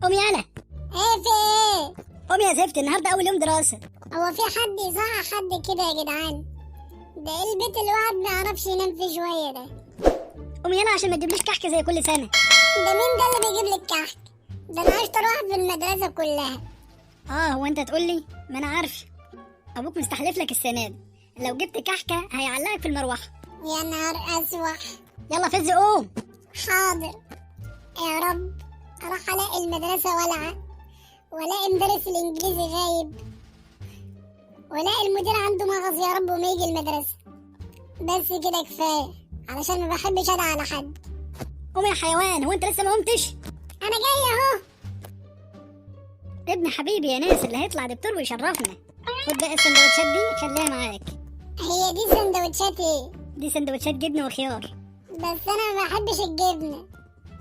قومي يالا. ايه في ايه؟ قومي يا زفت، النهارده اول يوم دراسه. هو في حد يصحى حد كده يا جدعان؟ ده ايه البيت الواحد ما يعرفش ينام فيه شويه ده؟ قومي يالا عشان ما تجيبليش كحك زي كل سنه. ده مين ده اللي بيجيب لك كحك؟ ده انا اشطر واحد في المدرسه كلها. هو انت تقول لي؟ ما انا عارف، ابوك مستحلف لك السنه دي لو جبت كحكه هيعلقك في المروحه. يا نهار اسوح. يلا فز قوم. حاضر يا رب. اروح الاقي المدرسه ولعه، والاقي مدرس الانجليزي غايب، والاقي المدير عنده مغص يا رب وما يجي المدرسه. بس كده كفايه علشان ما بحبش ادعي على حد. قوم يا حيوان، هو انت لسه ما قمتش؟ انا جاي اهو. ابن حبيبي يا ناس اللي هيطلع دكتور ويشرفنا. خد بقى السندوتشات دي خليها معاك. هي دي سندوتشات ايه؟ دي سندوتشات جبنه وخيار. بس انا ما بحبش الجبنه،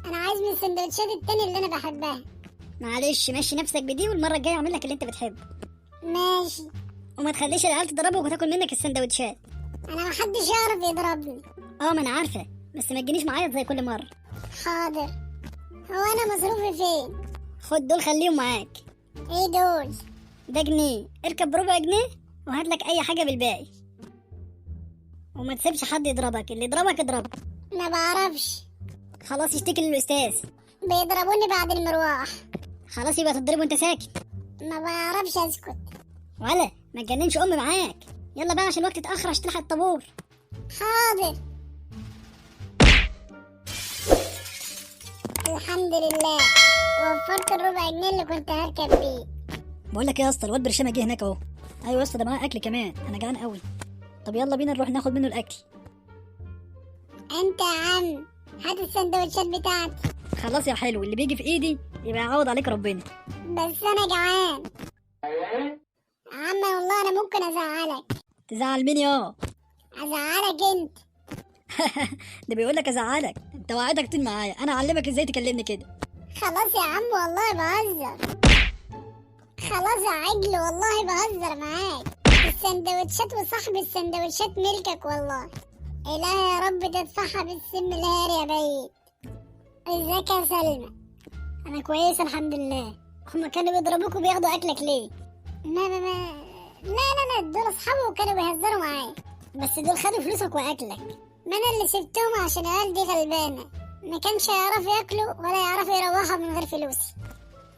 انا عايز من السندوتشات التانية اللي انا بحبها. معلش مشي نفسك بدي، والمره الجايه اعمل لك اللي انت بتحبه. ماشي. وما تخليش العيال تضربك وتاكل منك السندوتشات. انا محدش يعرف يضربني. ما انا عارفه، بس ما تجينيش معايا زي كل مره. حاضر. هو انا مصروفي فين؟ خد دول خليهم معاك. ايه دول؟ ده جنيه، اركب بربع جنيه وهات لك اي حاجه بالباقي. وما تسيبش حد يضربك، اللي يضربك اضربه. ما بعرفش. خلاص اشتكي للاستاذ. بيضربوني بعد المروح. خلاص يبقى تضرب وانت ساكت. ما بعرفش اسكت. ولا ما تجننش معاك. يلا بقى عشان الوقت اتاخر عشان تلحق الطابور. حاضر. الحمد لله وفرت الربع جنيه اللي كنت هركب بيه. بقول لك ايه يا اسطى، الواد برشامه جه هناك اهو. ايوه يا اسطى، ده معاه اكل كمان، انا جعان قوي. طب يلا بينا نروح ناخد منه الاكل. انت يا عم هات السندوتشات بتاعتي. خلاص يا حلو، اللي بيجي في ايدي يبقى يعوض عليك ربنا. بس انا جعان يا عم، والله انا ممكن ازعلك. تزعل مين يا؟ ازعلك انت. ده بيقول لك ازعلك، انت وعدك تين معايا، انا اعلمك ازاي تكلمني كده. خلاص يا عم والله بهزر. خلاص يا عجل والله بهزر معاك. السندوتشات وصاحب السندوتشات ملكك والله. إله يا رب تدفعها بالسم الهاري يا بيت. ازيك يا سلمى؟ انا كويسه الحمد لله. هما كانوا بيضربوك وبياخدوا اكلك ليه؟ لا دول اصحابي وكانوا بيهزروا معايا. بس دول خدوا فلوسك واكلك. ما انا اللي سبتهم عشان العيال دي غلبانه، ما كانش يعرفوا ياكلوا ولا يعرفوا يروحوا من غير فلوسي.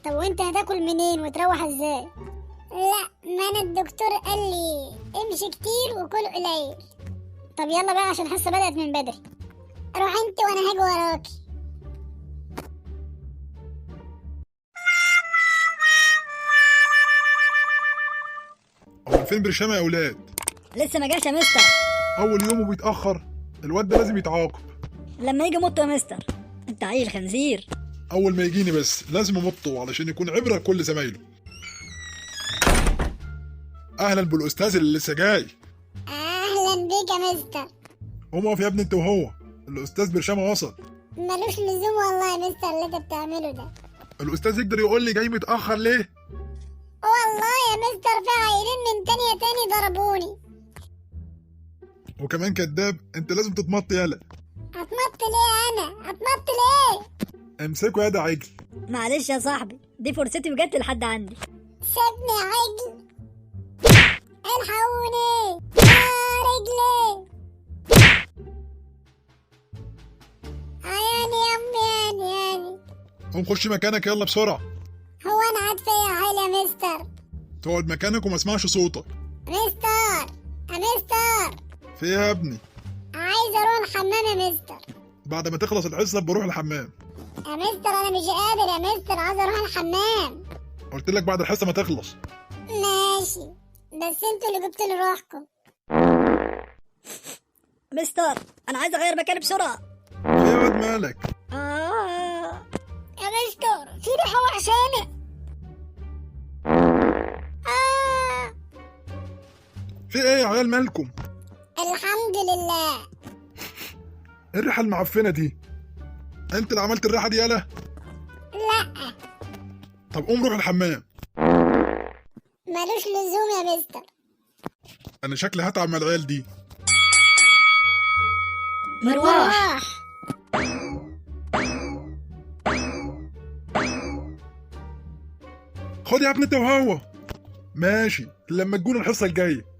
طب وانت هتاكل منين وتروح ازاي؟ لا، ما انا الدكتور قال لي امشي كتير وكل قليل. طب يلا بقى عشان الحصه بدأت من بدري. روح انت وانا هاجي وراكي. هو فين برشامه يا اولاد؟ لسه ما جاش يا مستر. اول يوم وبيتاخر، الواد ده لازم يتعاقب. لما يجي موته يا مستر، انت عيل خنزير. اول ما يجيني بس لازم امطه علشان يكون عبره لكل زمايله. اهلا بالاستاذ اللي لسه جاي. اهلا بيك يا مستر. قوم اقف يا ابني انت وهو، الاستاذ برشامه وصل. ملوش لزوم والله يا مستر اللي انت بتعمله ده. الاستاذ يقدر يقول لي جاي متاخر ليه؟ والله يا مستر في عيلين من تاني ضربوني. وكمان كذاب، انت لازم تتمط يالا. هتمط ليه؟ انا هتمط ليه؟ امسكوا يا ده عجل. معلش يا صاحبي، دي فرصتي وجت لحد عندي. سيبني يا عجل. الحقوني يا رجلي. عياني يا امي عياني. قوم خش مكانك يلا بسرعه. هو انا قاعد فيا يا عيل يا مستر؟ تقعد مكانك وما اسمعش صوتك. مستر يا مستر. في ايه يا ابني؟ عايز اروح الحمام يا مستر. بعد ما تخلص الحصه بروح الحمام. يا مستر انا مش قادر يا مستر، عايز اروح الحمام. قلت لك بعد الحصه ما تخلص. ماشي، بس انتوا اللي جبتوا لي روحكم. مستر انا عايز اغير مكاني بسرعه. في ايه يا واد مالك؟ يا مستر في ريحه وحشانه. في ايه يا عيال مالكم؟ الحمد لله. ايه الريحه المعفنه دي؟ انت اللي عملت الريحه دي يالا؟ لا. طب قوم روح الحمام. ملوش لزوم يا مستر. انا شكلي هتعب مع العيال دي. مروح. خد يا ابني انت وهو. ماشي لما تجون الحصة الجاية.